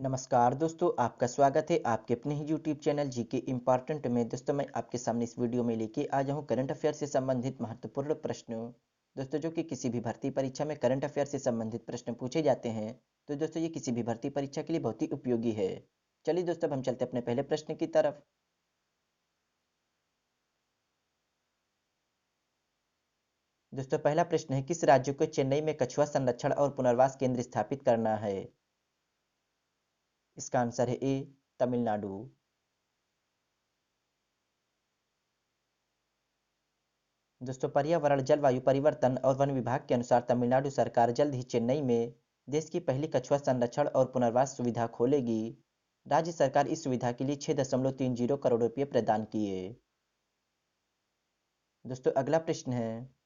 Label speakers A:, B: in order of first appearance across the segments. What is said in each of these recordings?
A: नमस्कार दोस्तों, आपका स्वागत है आपके अपने ही यूट्यूब चैनल जीके इम्पोर्टेंट में। दोस्तों, मैं आपके सामने इस वीडियो में लेके आ जाऊँ करंट अफेयर से संबंधित महत्वपूर्ण प्रश्नों। दोस्तों, जो कि किसी भी भर्ती परीक्षा में करंट अफेयर से संबंधित प्रश्न पूछे जाते हैं, तो दोस्तों ये किसी भी भर्ती परीक्षा के लिए बहुत ही उपयोगी है। चलिए दोस्तों, अब हम चलते हैं अपने पहले प्रश्न की तरफ। दोस्तों, पहला प्रश्न है, किस राज्य को चेन्नई में कछुआ संरक्षण और पुनर्वास केंद्र स्थापित करना है? इसका आंसर है ए, तमिलनाडु। दोस्तों, पर्यावरण, जलवायु परिवर्तन और वन विभाग के अनुसार तमिलनाडु सरकार जल्द ही चेन्नई में देश की पहली कछुआ संरक्षण और पुनर्वास सुविधा खोलेगी। राज्य सरकार इस सुविधा के लिए 6.30 करोड़ रुपए प्रदान किए। दोस्तों, अगला प्रश्न है,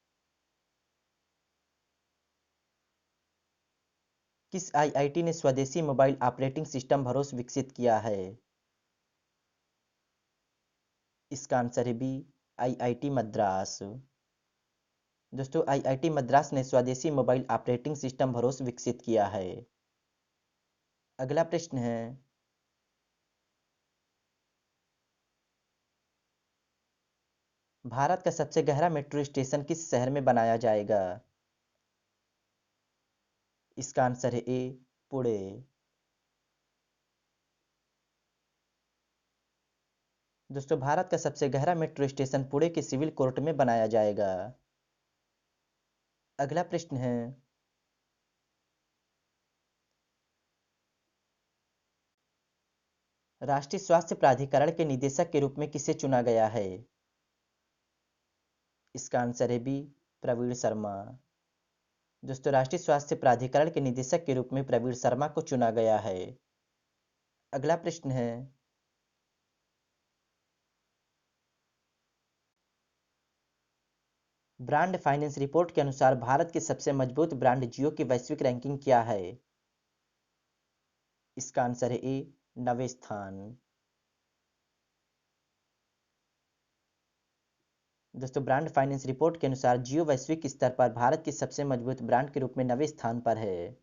A: किस आईआईटी ने स्वदेशी मोबाइल ऑपरेटिंग सिस्टम भरोस विकसित किया है? इसका आंसर है बी, आईआईटी मद्रास। दोस्तों, आईआईटी मद्रास ने स्वदेशी मोबाइल ऑपरेटिंग सिस्टम भरोस विकसित किया है। अगला प्रश्न है, भारत का सबसे गहरा मेट्रो स्टेशन किस शहर में बनाया जाएगा? इसका आंसर है ए, पुणे। दोस्तों, भारत का सबसे गहरा मेट्रो स्टेशन पुणे के सिविल कोर्ट में बनाया जाएगा। अगला प्रश्न है, राष्ट्रीय स्वास्थ्य प्राधिकरण के निदेशक के रूप में किसे चुना गया है? इसका आंसर है बी, प्रवीण शर्मा। दोस्तों, राष्ट्रीय स्वास्थ्य प्राधिकरण के निदेशक के रूप में प्रवीण शर्मा को चुना गया है। अगला प्रश्न है, ब्रांड फाइनेंस रिपोर्ट के अनुसार भारत के सबसे मजबूत ब्रांड जियो की वैश्विक रैंकिंग क्या है? इसका आंसर है ए, 9वें स्थान। दोस्तों, ब्रांड फाइनेंस रिपोर्ट के अनुसार जियो वैश्विक स्तर पर भारत की सबसे मजबूत ब्रांड के रूप में 9वें स्थान पर है।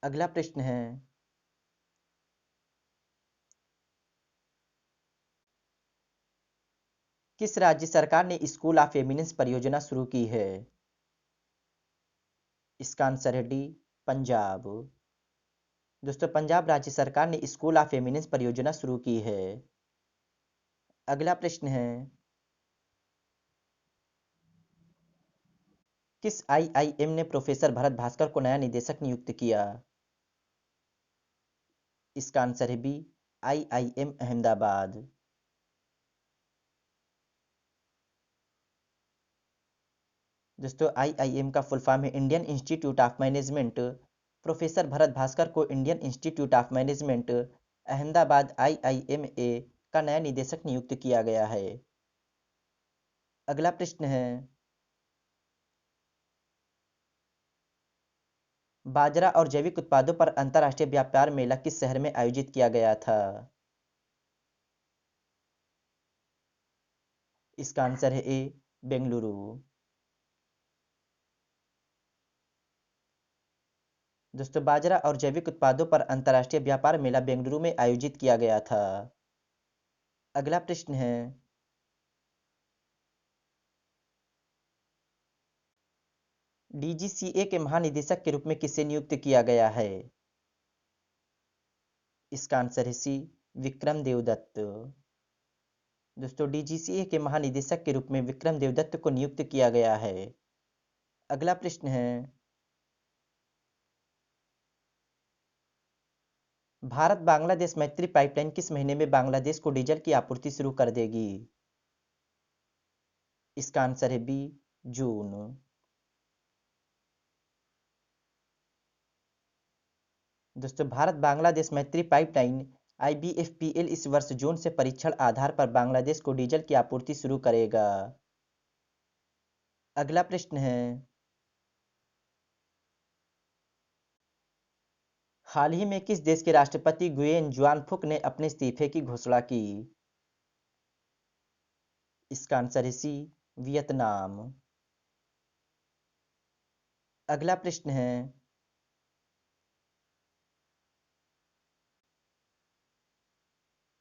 A: अगला प्रश्न है, किस राज्य सरकार ने स्कूल ऑफ एमिनेंस परियोजना शुरू की है? इसका आंसर है डी, पंजाब। दोस्तों, पंजाब राज्य सरकार ने स्कूल ऑफ एमिनेंस परियोजना शुरू की है। अगला प्रश्न है, किस आईआईएम ने प्रोफेसर भरत भास्कर को नया निदेशक नियुक्त किया? इसका आंसर है बी, आईआईएम अहमदाबाद। दोस्तों, आईआईएम का फुल फॉर्म है Indian Institute of Management. Professor Bharat Bhaskar को Indian Institute of Management Ahmedabad IIMA का नया निदेशक नियुक्त किया गया है। अगला प्रश्न है, बाजरा और जैविक उत्पादों पर अंतर्राष्ट्रीय व्यापार मेला किस शहर में आयोजित किया गया था? इसका आंसर है ए, बेंगलुरु। दोस्तों, बाजरा और जैविक उत्पादों पर अंतर्राष्ट्रीय व्यापार मेला बेंगलुरु में आयोजित किया गया था। अगला प्रश्न है, डीजीसीए के महानिदेशक के रूप में किसे नियुक्त किया गया है? इसका आंसर है सी, विक्रम देवदत्त। दोस्तों, डीजीसीए के महानिदेशक के रूप में विक्रम देवदत्त को नियुक्त किया गया है। अगला प्रश्न है, भारत बांग्लादेश मैत्री पाइपलाइन किस महीने में बांग्लादेश को डीजल की आपूर्ति शुरू कर देगी? इसका आंसर है बी, जून। दोस्तों, भारत बांग्लादेश मैत्री पाइपलाइन आईबीएफपीएल इस वर्ष जून से परीक्षण आधार पर बांग्लादेश को डीजल की आपूर्ति शुरू करेगा। अगला प्रश्न है, हाल ही में किस देश के राष्ट्रपति गुयेन जुआन फुक ने अपने इस्तीफे की घोषणा की? इसका आंसर है सी, वियतनाम। अगला प्रश्न है,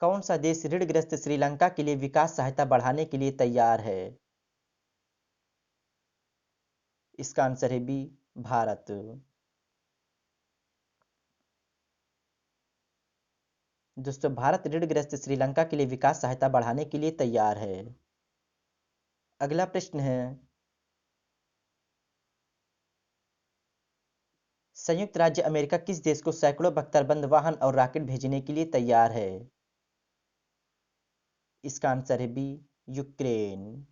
A: कौन सा देश ऋणग्रस्त श्रीलंका के लिए विकास सहायता बढ़ाने के लिए तैयार है? इसका आंसर है बी, भारत। दोस्तों, भारत ऋणग्रस्त श्रीलंका के लिए विकास सहायता बढ़ाने के लिए तैयार है। अगला प्रश्न है, संयुक्त राज्य अमेरिका किस देश को सैकड़ों बख्तरबंद वाहन और रॉकेट भेजने के लिए तैयार है? इसका आंसर है बी, यूक्रेन।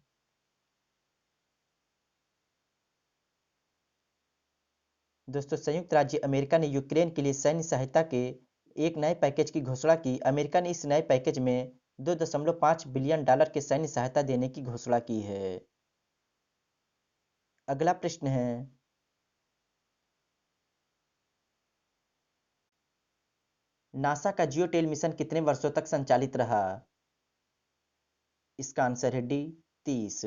A: दोस्तों, संयुक्त राज्य अमेरिका ने यूक्रेन के लिए सैन्य सहायता के एक नए पैकेज की घोषणा की। अमेरिका ने इस नए पैकेज में $2.5 बिलियन की सैन्य सहायता देने की घोषणा की है। अगला प्रश्न है, नासा का जियोटेल मिशन कितने वर्षों तक संचालित रहा? इसका आंसर है डी, 30।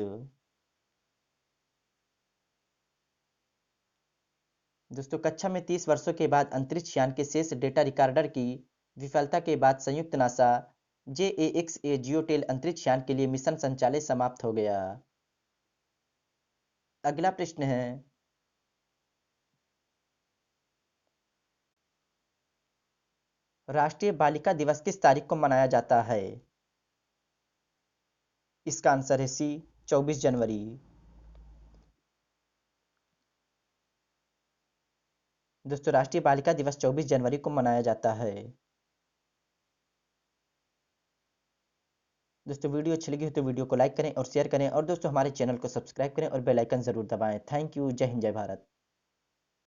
A: दोस्तों, कक्षा में 30 वर्षों के बाद अंतरिक्ष यान के शेष डेटा रिकॉर्डर की विफलता के बाद संयुक्त नासा JAXA जियोटेल अंतरिक्ष यान के लिए मिशन संचालन समाप्त हो गया। अगला प्रश्न है, राष्ट्रीय बालिका दिवस किस तारीख को मनाया जाता है? इसका आंसर है सी, 24 जनवरी। दोस्तों, राष्ट्रीय बालिका दिवस 24 जनवरी को मनाया जाता है। दोस्तों, वीडियो अच्छी लगी हो तो वीडियो को लाइक करें और शेयर करें, और दोस्तों हमारे चैनल को सब्सक्राइब करें और बेल आइकन जरूर दबाएं। Thank you. जय हिंद, जय भारत।